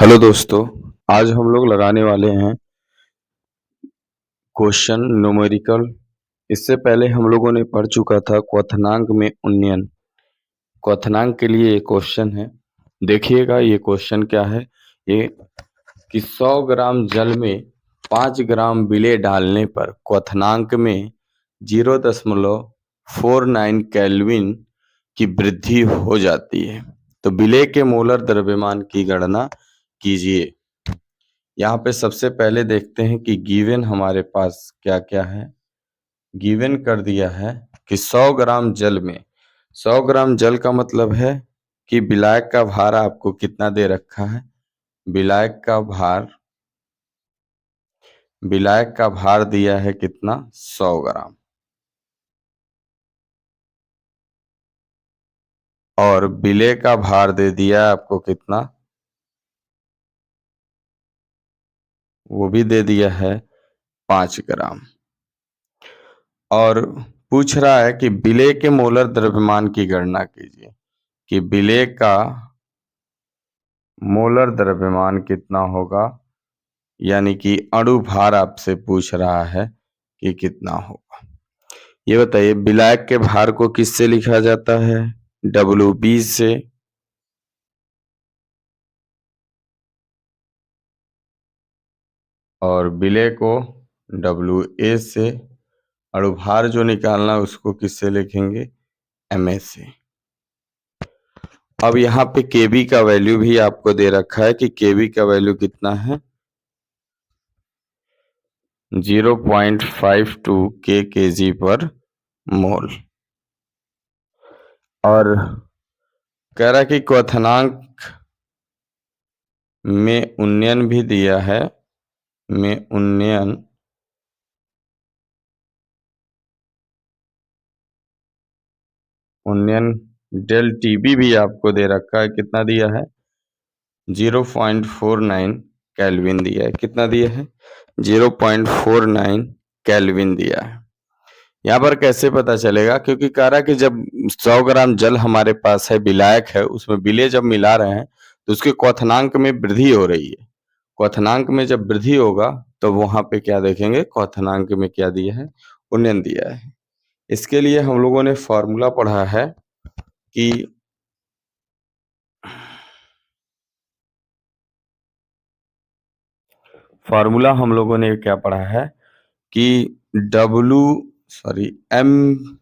Hello दोस्तों, आज हम लोग लगाने वाले हैं क्वेश्चन न्यूमेरिकल। इससे पहले हम लोगों ने पढ़ चुका था क्वथनांक में उन्नयन। क्वथनांक के लिए ये क्वेश्चन है। देखिएगा ये क्वेश्चन क्या है। ये कि 100 ग्राम जल में 5 ग्राम विलेय डालने पर क्वथनांक में 0.49 केल्विन की वृद्धि हो जाती है। तो विलेय के मोलर द्रव्यमान की गणना कीजिए। यहाँ पे सबसे पहले देखते हैं कि गिवन हमारे पास क्या क्या है। गिवन कर दिया है कि 100 ग्राम जल में, 100 ग्राम जल का मतलब है कि विलायक का भार आपको कितना दे रखा है। विलायक का भार दिया है कितना, 100 ग्राम। और विलेय का भार दे दिया है आपको कितना, वो भी दे दिया है 5 ग्राम। और पूछ रहा है कि विलेय के मोलर द्रव्यमान की गणना कीजिए कि विलेय का मोलर द्रव्यमान कितना होगा, यानी कि अणु भार आपसे पूछ रहा है कि कितना होगा। ये बताइए विलायक के भार को किससे लिखा जाता है, WB से। और विलेय को WA से। अणु भार जो निकालना उसको किससे लिखेंगे, MA से। अब यहाँ पे KB का वैल्यू भी आपको दे रखा है कि KB का वैल्यू कितना है, 0.52 kg पर मोल। और कह रहा कि क्वथनांक में उन्नयन भी दिया है, में उन्नयन डेल TB भी आपको दे रखा है। कितना दिया है, 0.49 केल्विन दिया है। कितना दिया है, 0.49 केल्विन दिया है। यहाँ पर कैसे पता चलेगा, क्योंकि कह रहा है कि जब 100 ग्राम जल हमारे पास है, विलायक है, उसमें विलेय जब मिला रहे हैं तो उसके क्वथनांक में वृद्धि हो रही है। क्वथनांक में जब वृद्धि होगा तो वहां पे क्या देखेंगे, क्वथनांक में क्या दिया है, उन्नयन दिया है। इसके लिए हम लोगों ने फॉर्मूला पढ़ा है कि हम लोगों ने क्या पढ़ा है कि MA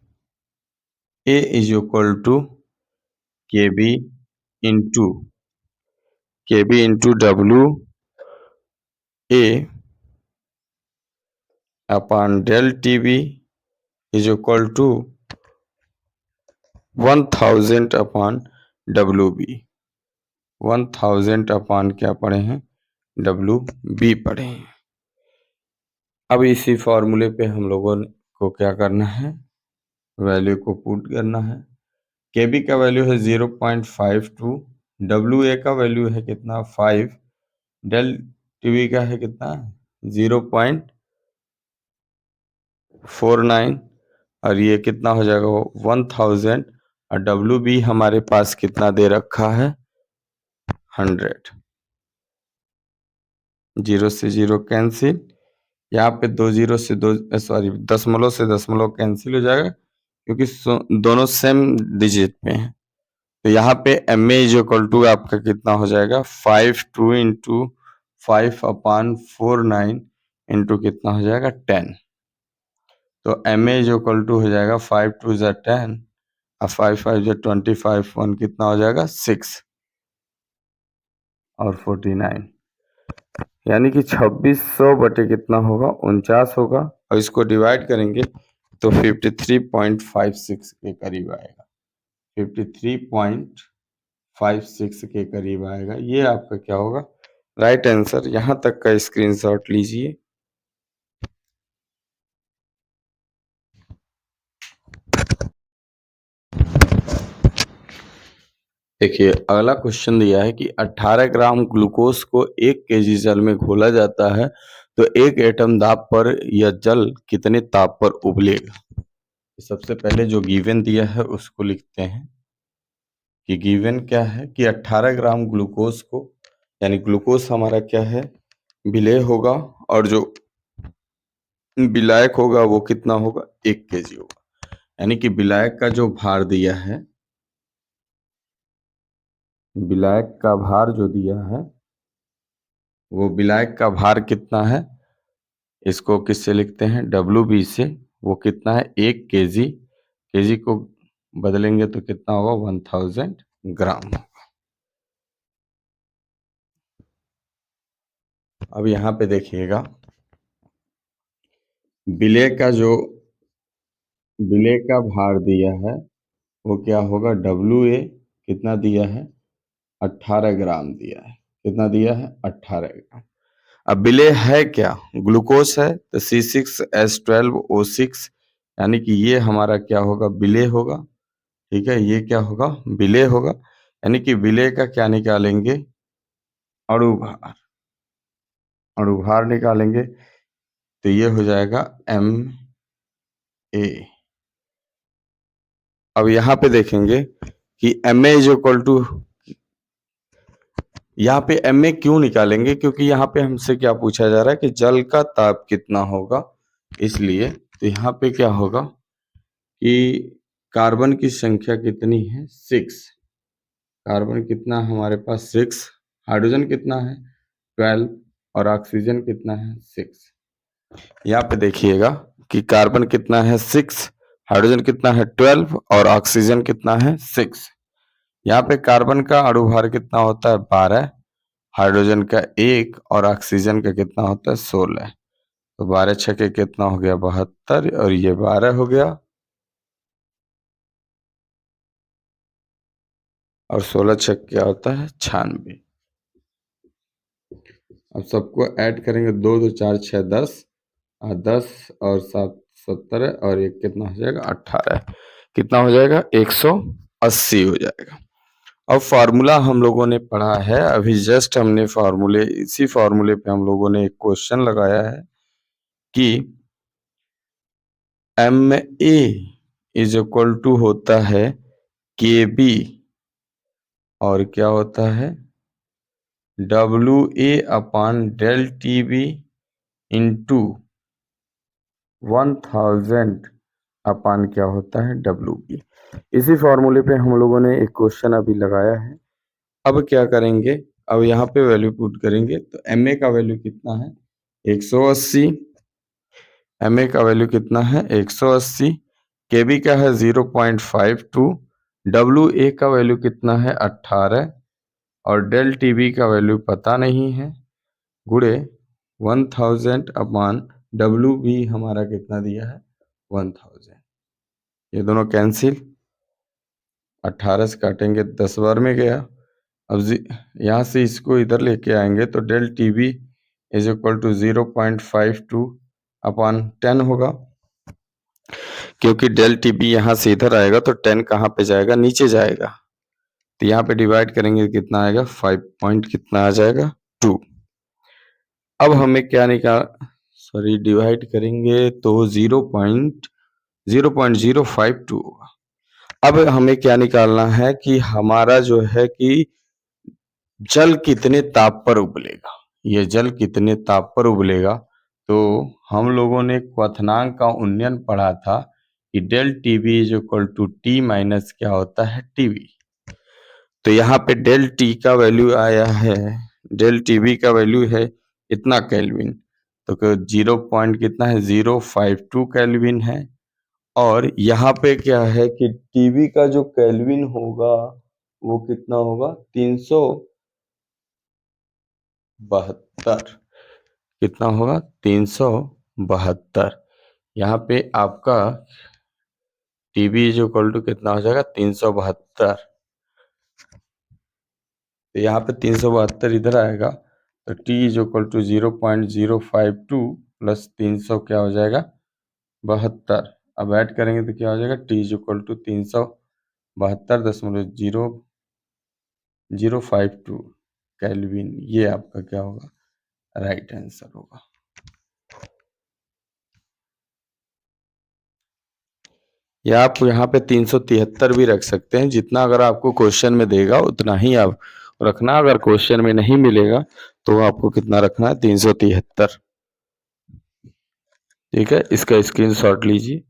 is equal to KB into WA upon del TB is equal to 1000 upon WB। 1000 upon क्या पढ़े हैं, WB पढ़े हैं। अब इसी फॉर्मूले पे हम लोगों को क्या करना है, वैल्यू को पुट करना है। KB का वैल्यू है 0.52, WA का वैल्यू है कितना 5, डेल TB का है कितना 0.49, और ये कितना हो जाएगा 1000, और WB हमारे पास कितना दे रखा है 100। 0 से 0 कैंसिल, यहाँ पे 2 0 से 2 दशमलव से दशमलव कैंसिल हो जाएगा, क्योंकि दोनों सेम डिजिट पे हैं। तो यहाँ पे MA इज इक्वल टू आपका कितना हो जाएगा 52 इंटू 5/49 इंटू कितना हो जाएगा 10। तो MA इज इक्वल टू हो जाएगा 5 2 ज़ा 10 और 5 5 ज़ा 25, 1 कितना हो जाएगा 6 और 49, यानी कि 2600 बटे कितना होगा 49 होगा। और इसको डिवाइड करेंगे तो 53.56 के करीब आएगा, 53.56 के करीब आएगा। ये आपका क्या होगा, राइट आंसर। यहाँ तक का स्क्रीनशॉट लीजिए। देखिए अगला क्वेश्चन दिया है कि 18 ग्राम ग्लूकोज को 1 केजी जल में घोला जाता है तो 1 एटम दाब पर यह जल कितने ताप पर उबलेगा। सबसे पहले जो गिवन दिया है उसको लिखते हैं कि गिवन क्या है कि 18 ग्राम ग्लूकोज को यानी ग्लूकोज हमारा क्या है, विलेय होगा, और जो विलायक होगा वो कितना होगा, 1 kg होगा। यानी कि विलायक का जो भार दिया है, विलायक का भार जो दिया है, वो विलायक का भार कितना है, इसको किससे लिखते हैं, WB से। वो कितना है, 1 kg। kg को बदलेंगे तो कितना होगा, 1000 ग्राम। अब यहाँ पे देखिएगा, विलेय का भार दिया है वो क्या होगा, WA कितना दिया है, 18 ग्राम दिया है। कितना दिया है, 18 ग्राम। अब विलेय है क्या, ग्लूकोज है, तो C6H12O6, यानी कि ये हमारा क्या होगा, विलेय होगा। ठीक है, ये क्या होगा, विलेय होगा। यानी कि विलेय का क्या निकालेंगे, अणुभार। अणुभार निकालेंगे तो ये हो जाएगा MA। अब यहाँ पे देखेंगे कि MA इज इक्वल टू, यहाँ पे MA क्यों निकालेंगे, क्योंकि यहाँ पे हमसे क्या पूछा जा रहा है कि जल का ताप कितना होगा, इसलिए। तो यहाँ पे क्या होगा कि कार्बन की संख्या कितनी है, 6। कार्बन कितना है हमारे पास, 6। हाइड्रोजन कितना है, 12। और ऑक्सीजन कितना है, 6। यहाँ पे देखिएगा कि कार्बन कितना है, 6, हाइड्रोजन कितना है, 12, और ऑक्सीजन कितना है, 6। यहाँ पे कार्बन का अणुभार कितना होता है, 12, हाइड्रोजन का 1, और ऑक्सीजन का कितना होता है, 16। तो 12 छके कितना हो गया, 72, और ये 12 हो गया, और 16 छक क्या होता है, 96। अब सबको ऐड करेंगे, 2 2 4 6 10, 10 और 7 17, और एक कितना हो जाएगा, 18। कितना हो जाएगा, 180 हो जाएगा। अब फार्मूला हम लोगों ने पढ़ा है अभी, जस्ट हमने फार्मूले, इसी फार्मूले पे हम लोगों ने एक क्वेश्चन लगाया है कि MA इज इक्वल टू होता है KB, और क्या होता है, WA upon del TB into 1000 upon क्या होता है, WB। इसी फॉर्मूले पे हम लोगों ने एक क्वेश्चन अभी लगाया है। अब क्या करेंगे, अब यहाँ पे वैल्यू पुट करेंगे, तो MA का वैल्यू कितना है, 180। MA का वैल्यू कितना है, 180। KB का है 0.52। WA का वैल्यू कितना है, 18, और डेल TB का वैल्यू पता नहीं है, गुड़े 1000 अपॉन WB हमारा कितना दिया है, 1000। ये दोनों कैंसिल, 18 से काटेंगे 10 बार में गया। अब यहाँ से इसको इधर लेके आएंगे तो del TB is equal to 0.52 upon 10 होगा, क्योंकि डेल TB यहाँ से इधर आएगा तो 10 कहाँ पे जाएगा, नीचे जाएगा। तो यहाँ पे डिवाइड करेंगे कितना आएगा, 5 पॉइंट कितना आ जाएगा, 2। अब हमें क्या निकाल, सॉरी, डिवाइड करेंगे तो 0.052 होगा। अब हमें क्या निकालना है कि हमारा जो है कि जल कितने ताप पर उबलेगा, ये जल कितने ताप पर उबलेगा। तो हम लोगों ने क्वथनांक का उन्नयन पढ़ा था कि del TB is equal to T minus क्या होता है, TB। तो यहाँ पे डेल T का वैल्यू आया है, डेल TB का वैल्यू है इतना केल्विन, तो 0 पॉइंट कितना है, 052 केल्विन है। और यहाँ पे क्या है कि TB का जो केल्विन होगा वो कितना होगा, 372। कितना होगा, 372। यहाँ पे आपका TB इज इक्वल टू कितना हो जाएगा, 372। तो यहाँ पे 372 इधर आएगा, तो T is equal to 0.052 plus 300 क्या हो जाएगा, 72। अब ऐड करेंगे तो क्या हो जाएगा, T is equal to 372.0052 kelvin. ये आपका क्या होगा, राइट आंसर होगा। या आप यहाँ पे 373 भी रख सकते हैं, जितना अगर आपको क्वेश्चन में देगा उतना ही आप रखना। अगर क्वेश्चन में नहीं मिलेगा तो आपको कितना रखना है, 373। ठीक है, इसका स्क्रीनशॉट लीजिए।